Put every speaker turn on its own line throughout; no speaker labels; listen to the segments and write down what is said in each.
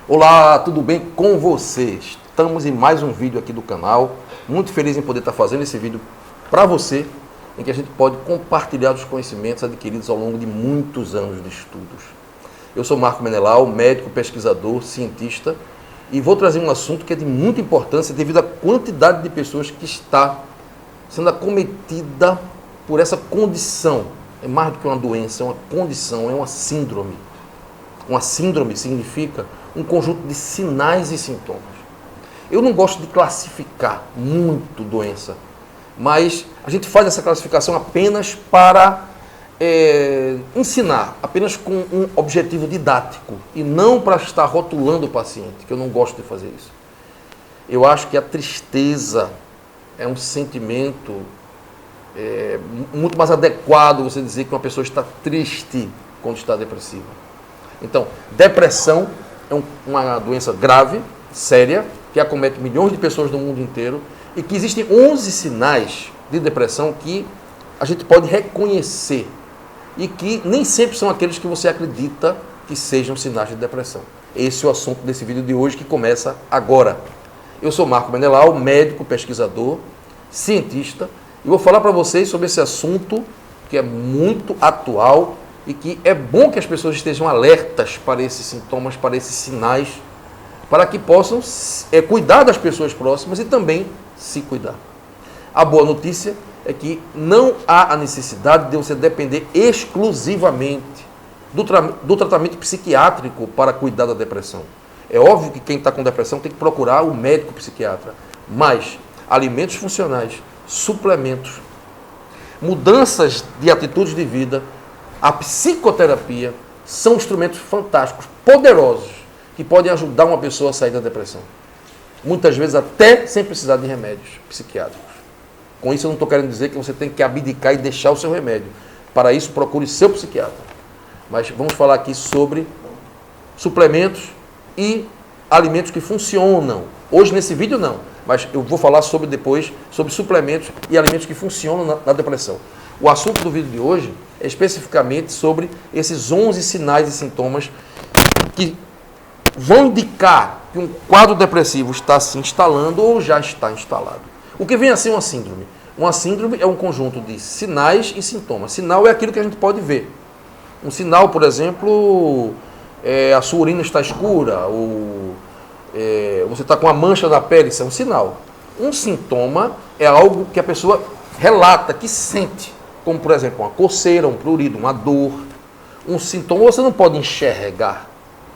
Olá, tudo bem com vocês? Estamos em mais um vídeo aqui do canal. Muito feliz em poder estar fazendo esse vídeo para você, em que a gente pode compartilhar os conhecimentos adquiridos ao longo de muitos anos de estudos. Eu sou Marco Menelau, médico, pesquisador, cientista, e vou trazer um assunto que é de muita importância devido à quantidade de pessoas que está sendo acometida por essa condição. É mais do que uma doença, é uma condição, é uma síndrome. Uma síndrome significa um conjunto de sinais e sintomas. Eu não gosto de classificar muito doença, mas a gente faz essa classificação apenas para ensinar, apenas com um objetivo didático e não para estar rotulando o paciente, que eu não gosto de fazer isso. Eu acho que a tristeza é um sentimento muito mais adequado você dizer que uma pessoa está triste quando está depressiva. Então, depressão é uma doença grave, séria, que acomete milhões de pessoas no mundo inteiro e que existem 11 sinais de depressão que a gente pode reconhecer e que nem sempre são aqueles que você acredita que sejam sinais de depressão. Esse é o assunto desse vídeo de hoje que começa agora. Eu sou Marco Menelau, médico, pesquisador, cientista, e vou falar para vocês sobre esse assunto que é muito atual e que é bom que as pessoas estejam alertas para esses sintomas, para esses sinais, para que possam cuidar das pessoas próximas e também se cuidar. A boa notícia é que não há a necessidade de você depender exclusivamente do tratamento psiquiátrico para cuidar da depressão. É óbvio que quem está com depressão tem que procurar o médico psiquiatra, mas alimentos funcionais, suplementos, mudanças de atitudes de vida, a psicoterapia são instrumentos fantásticos, poderosos, que podem ajudar uma pessoa a sair da depressão. Muitas vezes até sem precisar de remédios psiquiátricos. Com isso eu não estou querendo dizer que você tem que abdicar e deixar o seu remédio. Para isso procure seu psiquiatra. Mas vamos falar aqui sobre suplementos e alimentos que funcionam. Hoje nesse vídeo não, mas eu vou falar depois sobre suplementos e alimentos que funcionam na depressão. O assunto do vídeo de hoje é especificamente sobre esses 11 sinais e sintomas que vão indicar que um quadro depressivo está se instalando ou já está instalado. O que vem a ser uma síndrome? Uma síndrome é um conjunto de sinais e sintomas. Sinal é aquilo que a gente pode ver. Um sinal, por exemplo, a sua urina está escura, ou você está com uma mancha na pele, isso é um sinal. Um sintoma é algo que a pessoa relata, que sente, como, por exemplo, uma coceira, um prurido, uma dor. Um sintoma você não pode enxergar.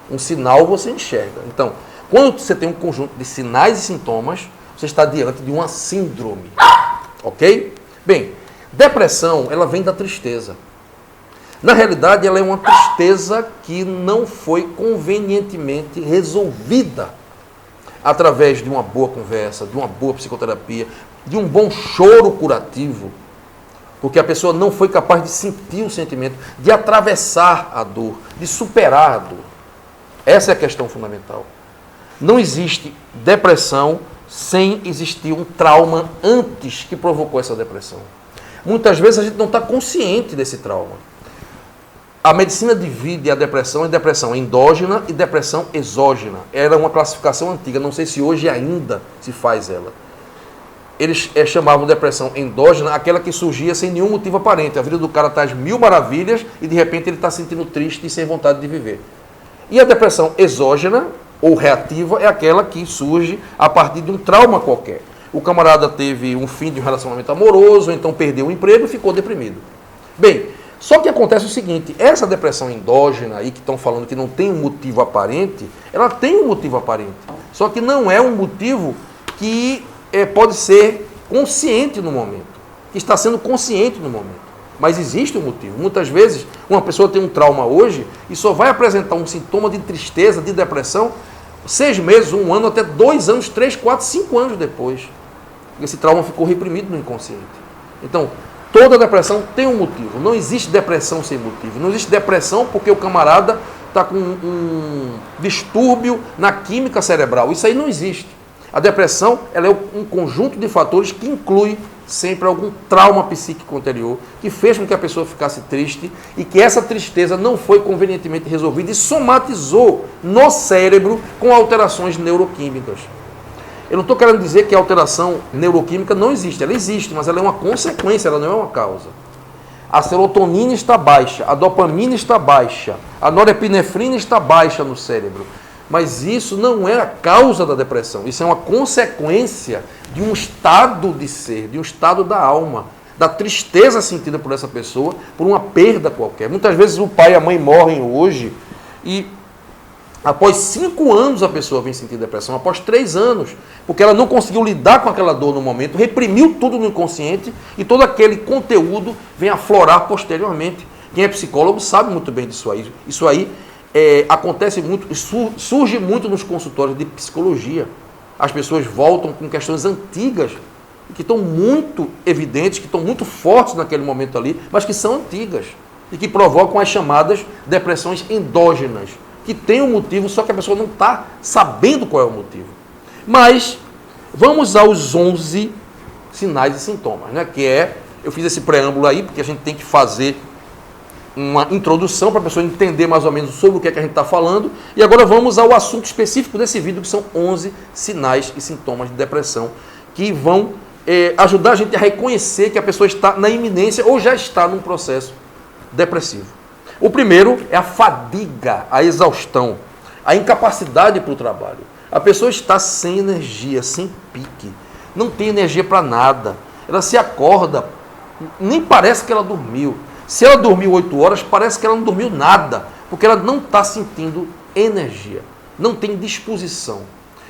Um sinal você enxerga. Então, quando você tem um conjunto de sinais e sintomas, você está diante de uma síndrome. Ok? Bem, depressão, ela vem da tristeza. Na realidade, ela é uma tristeza que não foi convenientemente resolvida através de uma boa conversa, de uma boa psicoterapia, de um bom choro curativo, porque a pessoa não foi capaz de sentir o sentimento, de atravessar a dor, de superar a dor. Essa é a questão fundamental. Não existe depressão sem existir um trauma antes que provocou essa depressão. Muitas vezes a gente não está consciente desse trauma. A medicina divide a depressão em depressão endógena e depressão exógena. Era uma classificação antiga, não sei se hoje ainda se faz ela. Eles chamavam de depressão endógena aquela que surgia sem nenhum motivo aparente. A vida do cara está às mil maravilhas e de repente ele está se sentindo triste e sem vontade de viver. E a depressão exógena ou reativa é aquela que surge a partir de um trauma qualquer. O camarada teve um fim de um relacionamento amoroso, então perdeu o emprego e ficou deprimido. Bem, só que acontece o seguinte, essa depressão endógena aí que estão falando que não tem um motivo aparente, ela tem um motivo aparente. Só que não é um motivo que pode ser consciente no momento, que está sendo consciente no momento. Mas existe um motivo. Muitas vezes, uma pessoa tem um trauma hoje e só vai apresentar um sintoma de tristeza, de depressão, 6 meses, 1 ano, até 2 anos, 3, 4, 5 anos depois. Esse trauma ficou reprimido no inconsciente. Então, toda depressão tem um motivo. Não existe depressão sem motivo. Não existe depressão porque o camarada está com um distúrbio na química cerebral. Isso aí não existe. A depressão ela é um conjunto de fatores que inclui sempre algum trauma psíquico anterior que fez com que a pessoa ficasse triste e que essa tristeza não foi convenientemente resolvida e somatizou no cérebro com alterações neuroquímicas. Eu não estou querendo dizer que a alteração neuroquímica não existe, ela existe, mas ela é uma consequência, ela não é uma causa. A serotonina está baixa, a dopamina está baixa, a norepinefrina está baixa no cérebro. Mas isso não é a causa da depressão, isso é uma consequência de um estado de ser, de um estado da alma, da tristeza sentida por essa pessoa, por uma perda qualquer. Muitas vezes o pai e a mãe morrem hoje e após 5 anos a pessoa vem sentir depressão, após 3 anos, porque ela não conseguiu lidar com aquela dor no momento, reprimiu tudo no inconsciente e todo aquele conteúdo vem aflorar posteriormente. Quem é psicólogo sabe muito bem disso aí. Isso aí acontece muito, surge muito nos consultórios de psicologia. As pessoas voltam com questões antigas, que estão muito evidentes, que estão muito fortes naquele momento ali, mas que são antigas e que provocam as chamadas depressões endógenas, que tem um motivo, só que a pessoa não está sabendo qual é o motivo. Mas vamos aos 11 sinais e sintomas, né? Eu fiz esse preâmbulo aí, porque a gente tem que fazer uma introdução para a pessoa entender mais ou menos sobre o que é que a gente está falando. E agora vamos ao assunto específico desse vídeo, que são 11 sinais e sintomas de depressão, que vão ajudar a gente a reconhecer que a pessoa está na iminência ou já está num processo depressivo. O primeiro é a fadiga, a exaustão, a incapacidade para o trabalho. A pessoa está sem energia, sem pique, não tem energia para nada. Ela se acorda, nem parece que ela dormiu. Se ela dormiu 8 horas, parece que ela não dormiu nada, porque ela não está sentindo energia, não tem disposição.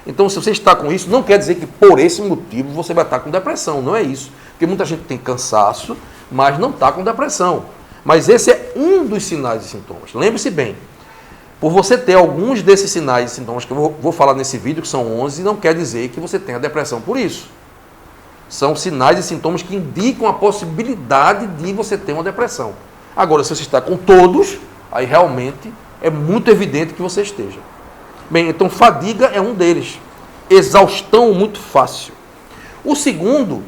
Então, se você está com isso, não quer dizer que por esse motivo você vai estar com depressão, não é isso. Porque muita gente tem cansaço, mas não está com depressão. Mas esse é um dos sinais e sintomas. Lembre-se bem, por você ter alguns desses sinais e sintomas que eu vou falar nesse vídeo, que são 11, não quer dizer que você tenha depressão por isso. São sinais e sintomas que indicam a possibilidade de você ter uma depressão. Agora, se você está com todos, aí realmente é muito evidente que você esteja. Bem, então fadiga é um deles. Exaustão muito fácil. O segundo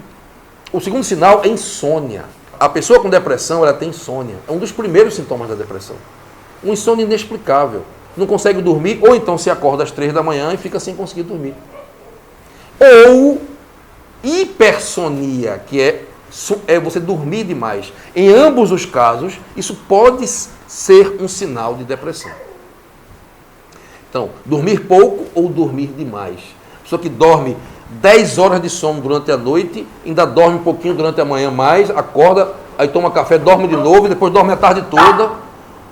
sinal é insônia. A pessoa com depressão, ela tem insônia. É um dos primeiros sintomas da depressão. Um insônia inexplicável. Não consegue dormir, ou então se acorda às 3 da manhã e fica sem conseguir dormir. Ou hipersonia, que é você dormir demais. Em ambos os casos, isso pode ser um sinal de depressão. Então, dormir pouco ou dormir demais. Pessoa que dorme 10 horas de sono durante a noite, ainda dorme um pouquinho durante a manhã mais, acorda, aí toma café, dorme de novo, e depois dorme a tarde toda,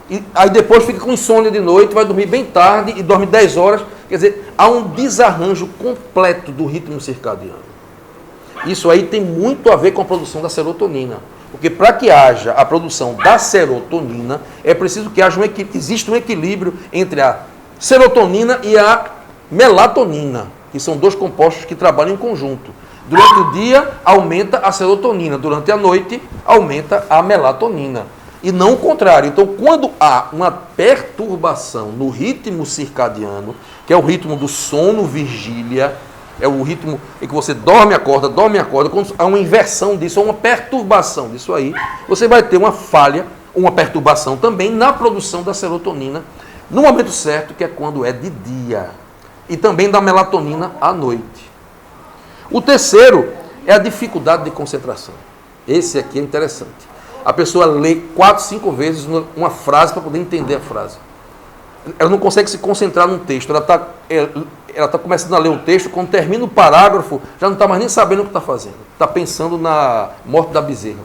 e aí depois fica com insônia de noite, vai dormir bem tarde e dorme 10 horas. Quer dizer, há um desarranjo completo do ritmo circadiano. Isso aí tem muito a ver com a produção da serotonina. Porque para que haja a produção da serotonina, é preciso que exista um equilíbrio entre a serotonina e a melatonina, que são 2 compostos que trabalham em conjunto. Durante o dia, aumenta a serotonina. Durante a noite, aumenta a melatonina. E não o contrário. Então, quando há uma perturbação no ritmo circadiano, que é o ritmo do sono-vigília, é o ritmo em que você dorme e acorda, quando há uma inversão disso, ou uma perturbação disso aí, você vai ter uma falha, uma perturbação também na produção da serotonina, no momento certo, que é quando é de dia. E também da melatonina à noite. O terceiro é a dificuldade de concentração. Esse aqui é interessante. A pessoa lê 4, 5 vezes uma frase para poder entender a frase. Ela não consegue se concentrar num texto. Ela está começando a ler um texto, quando termina o parágrafo, já não está mais nem sabendo o que está fazendo. Está pensando na morte da bezerra.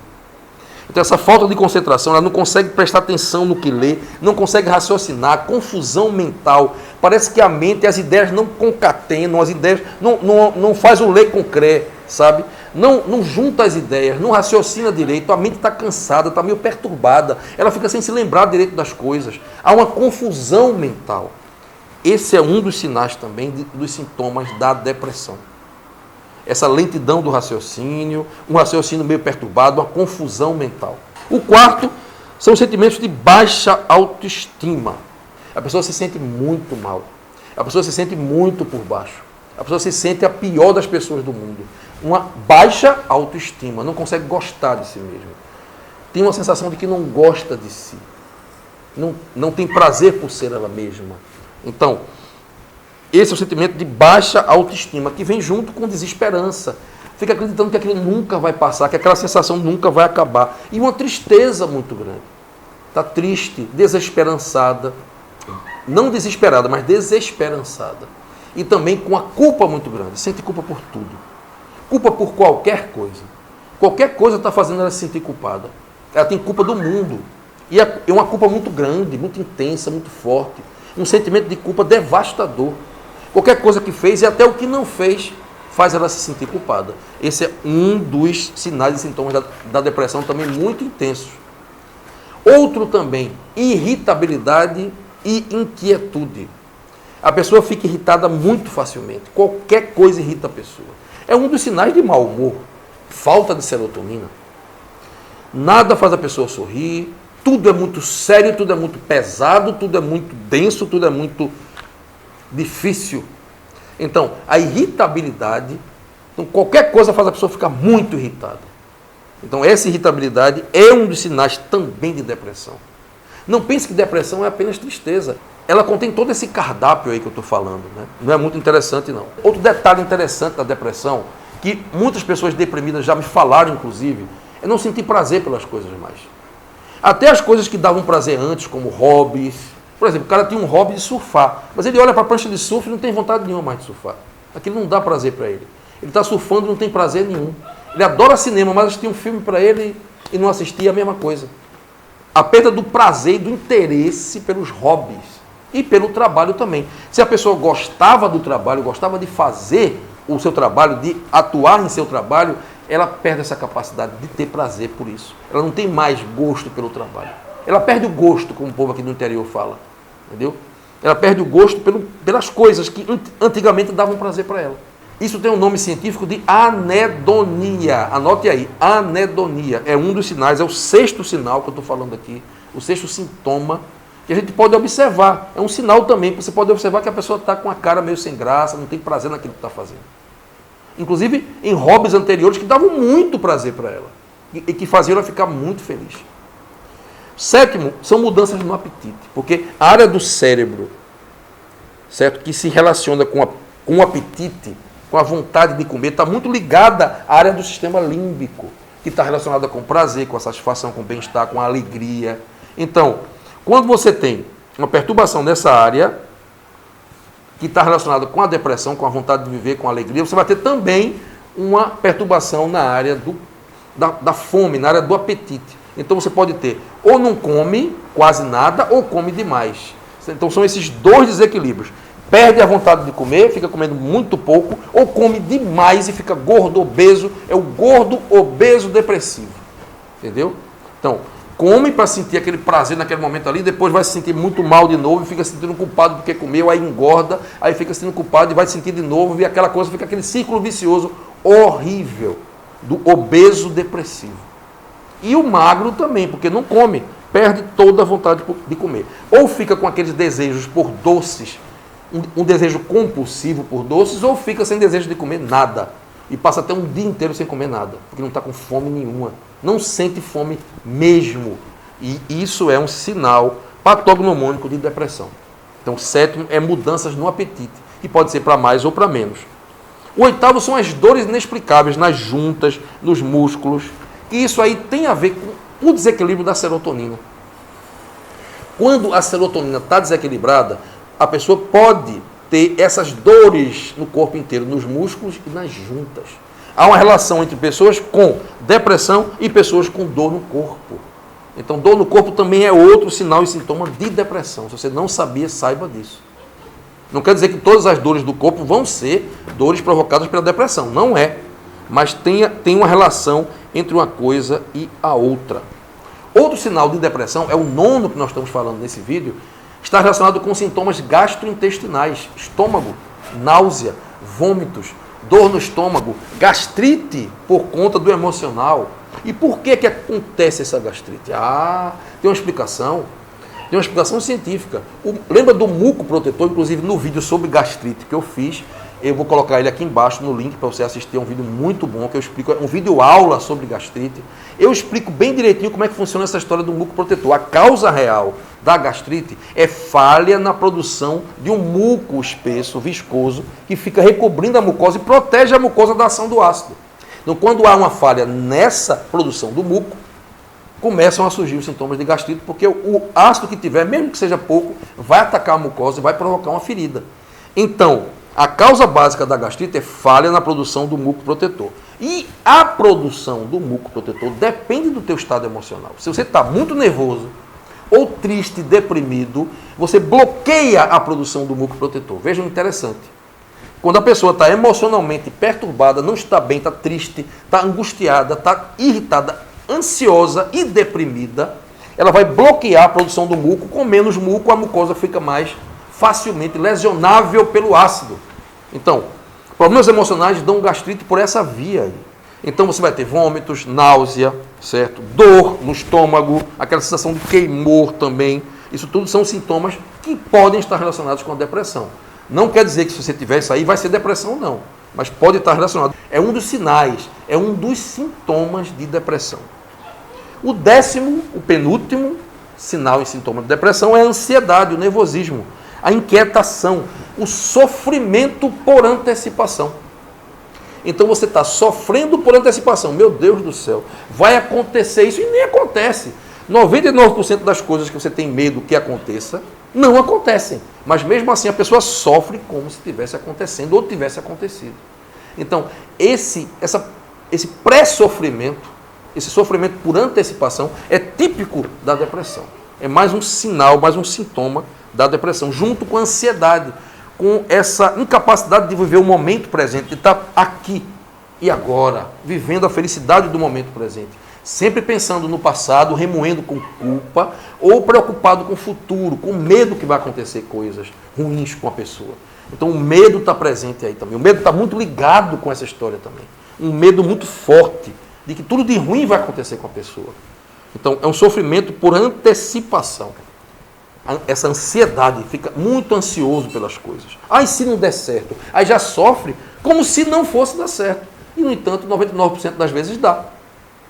Então, essa falta de concentração, ela não consegue prestar atenção no que lê, não consegue raciocinar, confusão mental. Parece que a mente, as ideias não concatenam, as ideias não faz o ler com cré, sabe? Não junta as ideias, não raciocina direito, a mente está cansada, está meio perturbada, ela fica sem se lembrar direito das coisas. Há uma confusão mental. Esse é um dos sinais também dos sintomas da depressão. Essa lentidão do raciocínio, um raciocínio meio perturbado, uma confusão mental. O quarto são os sentimentos de baixa autoestima. A pessoa se sente muito mal. A pessoa se sente muito por baixo. A pessoa se sente a pior das pessoas do mundo. Uma baixa autoestima, não consegue gostar de si mesmo. Tem uma sensação de que não gosta de si. Não tem prazer por ser ela mesma. Então, esse é o sentimento de baixa autoestima, que vem junto com desesperança. Fica acreditando que aquilo nunca vai passar, que aquela sensação nunca vai acabar. E uma tristeza muito grande. Está triste, desesperançada. Não desesperada, mas desesperançada. E também com a culpa muito grande. Sente culpa por tudo. Culpa por qualquer coisa. Qualquer coisa está fazendo ela se sentir culpada. Ela tem culpa do mundo. E é uma culpa muito grande, muito intensa, muito forte. Um sentimento de culpa devastador. Qualquer coisa que fez e até o que não fez faz ela se sentir culpada. Esse é um dos sinais e sintomas da depressão também muito intensos. Outro também, irritabilidade e inquietude. A pessoa fica irritada muito facilmente. Qualquer coisa irrita a pessoa. É um dos sinais de mau humor. Falta de serotonina. Nada faz a pessoa sorrir. Tudo é muito sério, tudo é muito pesado, tudo é muito denso, tudo é muito difícil. Então, a irritabilidade, então qualquer coisa faz a pessoa ficar muito irritada. Então, essa irritabilidade é um dos sinais também de depressão. Não pense que depressão é apenas tristeza. Ela contém todo esse cardápio aí que eu estou falando, né? Não é muito interessante, não. Outro detalhe interessante da depressão, que muitas pessoas deprimidas já me falaram, inclusive, é não sentir prazer pelas coisas mais. Até as coisas que davam prazer antes, como hobbies. Por exemplo, o cara tinha um hobby de surfar, mas ele olha para a prancha de surf e não tem vontade nenhuma mais de surfar. Aquilo não dá prazer para ele. Ele está surfando e não tem prazer nenhum. Ele adora cinema, mas assistir um filme para ele e não assistir é a mesma coisa. A perda do prazer e do interesse pelos hobbies. E pelo trabalho também. Se a pessoa gostava do trabalho, gostava de fazer o seu trabalho, de atuar em seu trabalho, ela perde essa capacidade de ter prazer por isso. Ela não tem mais gosto pelo trabalho. Ela perde o gosto, como o povo aqui do interior fala. Entendeu? Ela perde o gosto pelas coisas que antigamente davam prazer para ela. Isso tem um nome científico de anedonia. Anote aí, anedonia. É um dos sinais, é o sexto sinal que eu estou falando aqui, o sexto sintoma que a gente pode observar. É um sinal também, que você pode observar que a pessoa está com a cara meio sem graça, não tem prazer naquilo que está fazendo. Inclusive em hobbies anteriores que davam muito prazer para ela e que faziam ela ficar muito feliz. Sétimo, são mudanças no apetite, porque a área do cérebro, certo, que se relaciona com o apetite, com a vontade de comer, está muito ligada à área do sistema límbico, que está relacionada com o prazer, com a satisfação, com o bem-estar, com a alegria. Então, quando você tem uma perturbação nessa área, que está relacionada com a depressão, com a vontade de viver, com a alegria, você vai ter também uma perturbação na área da fome, na área do apetite. Então você pode ter, ou não come quase nada, ou come demais. Então são esses dois desequilíbrios. Perde a vontade de comer, fica comendo muito pouco, ou come demais e fica gordo, obeso. É o gordo, obeso, depressivo. Entendeu? Então, come para sentir aquele prazer naquele momento ali, depois vai se sentir muito mal de novo e fica se sentindo culpado porque comeu, aí engorda, aí fica se sentindo culpado e vai se sentir de novo, e aquela coisa fica aquele círculo vicioso horrível do obeso depressivo. E o magro também, porque não come, perde toda a vontade de comer. Ou fica com aqueles desejos por doces, um desejo compulsivo por doces, ou fica sem desejo de comer nada. E passa até um dia inteiro sem comer nada, porque não está com fome nenhuma. Não sente fome mesmo. E isso é um sinal patognomônico de depressão. Então, o sétimo é mudanças no apetite, que pode ser para mais ou para menos. O oitavo são as dores inexplicáveis nas juntas, nos músculos. E isso aí tem a ver com o desequilíbrio da serotonina. Quando a serotonina está desequilibrada, a pessoa pode ter essas dores no corpo inteiro, nos músculos e nas juntas. Há uma relação entre pessoas com depressão e pessoas com dor no corpo. Então, dor no corpo também é outro sinal e sintoma de depressão. Se você não sabia, saiba disso. Não quer dizer que todas as dores do corpo vão ser dores provocadas pela depressão. Não é. Mas tem uma relação entre uma coisa e a outra. Outro sinal de depressão, é o nono que nós estamos falando nesse vídeo, está relacionado com sintomas gastrointestinais, estômago, náusea, vômitos, dor no estômago, gastrite por conta do emocional. E por que acontece essa gastrite? Tem uma explicação. Tem uma explicação científica. Lembra do muco protetor? Inclusive no vídeo sobre gastrite que eu fiz, Eu vou colocar ele aqui embaixo no link para você assistir, é um vídeo muito bom, que eu explico, é um vídeo aula sobre gastrite. Eu explico bem direitinho como é que funciona essa história do muco protetor. A causa real da gastrite é falha na produção de um muco espesso, viscoso, que fica recobrindo a mucosa e protege a mucosa da ação do ácido. Então, quando há uma falha nessa produção do muco, começam a surgir os sintomas de gastrite, porque o ácido que tiver, mesmo que seja pouco, vai atacar a mucosa e vai provocar uma ferida. Então, a causa básica da gastrite é falha na produção do muco protetor. E a produção do muco protetor depende do teu estado emocional. Se você está muito nervoso, ou triste, deprimido, você bloqueia a produção do muco protetor. Vejam, interessante. Quando a pessoa está emocionalmente perturbada, não está bem, está triste, está angustiada, está irritada, ansiosa e deprimida, ela vai bloquear a produção do muco. Com menos muco, a mucosa fica mais facilmente lesionável pelo ácido. Então, problemas emocionais dão gastrite por essa via aí. Então você vai ter vômitos, náusea, certo? Dor no estômago, aquela sensação de queimor também. Isso tudo são sintomas que podem estar relacionados com a depressão. Não quer dizer que se você tiver isso aí vai ser depressão, não. Mas pode estar relacionado. É um dos sinais, é um dos sintomas de depressão. O décimo, o penúltimo sinal e sintoma de depressão é a ansiedade, o nervosismo, a inquietação, o sofrimento por antecipação. Então você está sofrendo por antecipação. Meu Deus do céu, vai acontecer isso e nem acontece. 99% das coisas que você tem medo que aconteça, não acontecem. Mas mesmo assim a pessoa sofre como se tivesse acontecendo ou tivesse acontecido. Então, esse pré-sofrimento, esse sofrimento por antecipação é típico da depressão. É mais um sinal, mais um sintoma da depressão, junto com a ansiedade, com essa incapacidade de viver o momento presente, de estar aqui e agora, vivendo a felicidade do momento presente. Sempre pensando no passado, remoendo com culpa, ou preocupado com o futuro, com medo que vai acontecer coisas ruins com a pessoa. Então o medo está presente aí também. O medo está muito ligado com essa história também. Um medo muito forte de que tudo de ruim vai acontecer com a pessoa. Então é um sofrimento por antecipação. Essa ansiedade, fica muito ansioso pelas coisas. Aí se não der certo, aí já sofre como se não fosse dar certo. E no entanto, 99% das vezes dá.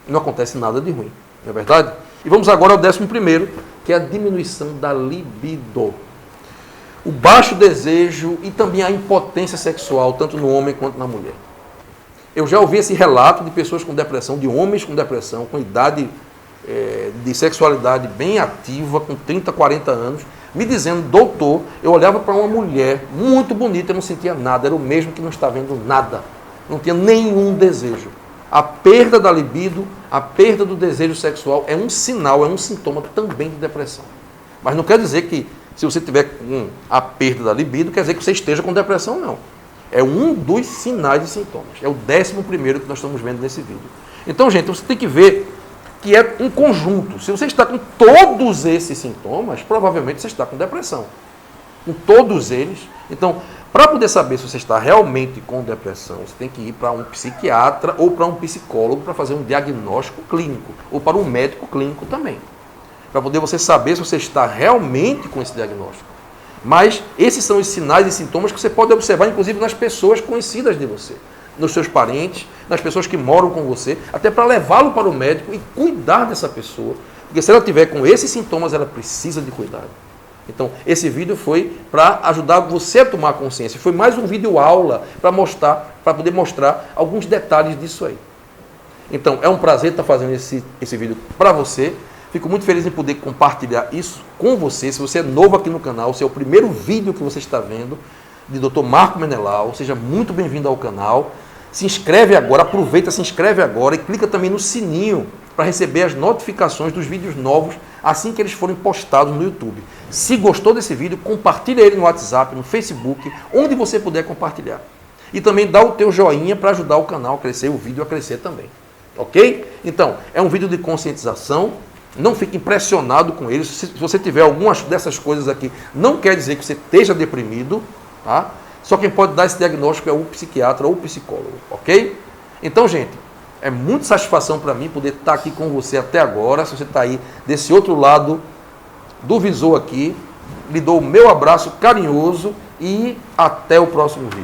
Não acontece nada de ruim, não é verdade? E vamos agora ao 11º, que é a diminuição da libido. O baixo desejo e também a impotência sexual, tanto no homem quanto na mulher. Eu já ouvi esse relato de pessoas com depressão, de homens com depressão, com idade de sexualidade bem ativa, com 30, 40 anos, me dizendo, doutor, eu olhava para uma mulher muito bonita e não sentia nada, era o mesmo que não está vendo nada, não tinha nenhum desejo. A perda da libido, a perda do desejo sexual é um sinal, é um sintoma também de depressão. Mas não quer dizer que se você tiver a perda da libido, quer dizer que você esteja com depressão, não. É um dos sinais e sintomas. É o 11º que nós estamos vendo nesse vídeo. Então, gente, você tem que ver que é um conjunto. Se você está com todos esses sintomas, provavelmente você está com depressão. Com todos eles. Então, para poder saber se você está realmente com depressão, você tem que ir para um psiquiatra ou para um psicólogo para fazer um diagnóstico clínico, ou para um médico clínico também, para poder você saber se você está realmente com esse diagnóstico. Mas esses são os sinais e sintomas que você pode observar, inclusive nas pessoas conhecidas de você, nos seus parentes, nas pessoas que moram com você, até para levá-lo para o médico e cuidar dessa pessoa, porque se ela tiver com esses sintomas, ela precisa de cuidado. Então, esse vídeo foi para ajudar você a tomar consciência. Foi mais um vídeo aula para poder mostrar alguns detalhes disso aí. Então, é um prazer estar fazendo esse vídeo para você. Fico muito feliz em poder compartilhar isso com você. Se você é novo aqui no canal, se é o primeiro vídeo que você está vendo, de Dr. Marco Menelau, seja muito bem-vindo ao canal. Se inscreve agora, aproveita, se inscreve agora e clica também no sininho para receber as notificações dos vídeos novos assim que eles forem postados no YouTube. Se gostou desse vídeo, compartilha ele no WhatsApp, no Facebook, onde você puder compartilhar. E também dá o teu joinha para ajudar o canal a crescer, o vídeo a crescer também. Ok? Então, é um vídeo de conscientização. Não fique impressionado com ele. Se você tiver algumas dessas coisas aqui, não quer dizer que você esteja deprimido, tá? Só quem pode dar esse diagnóstico é o psiquiatra ou o psicólogo, ok? Então, gente, é muita satisfação para mim poder estar aqui com você até agora. Se você está aí desse outro lado do visor aqui, lhe dou o meu abraço carinhoso e até o próximo vídeo.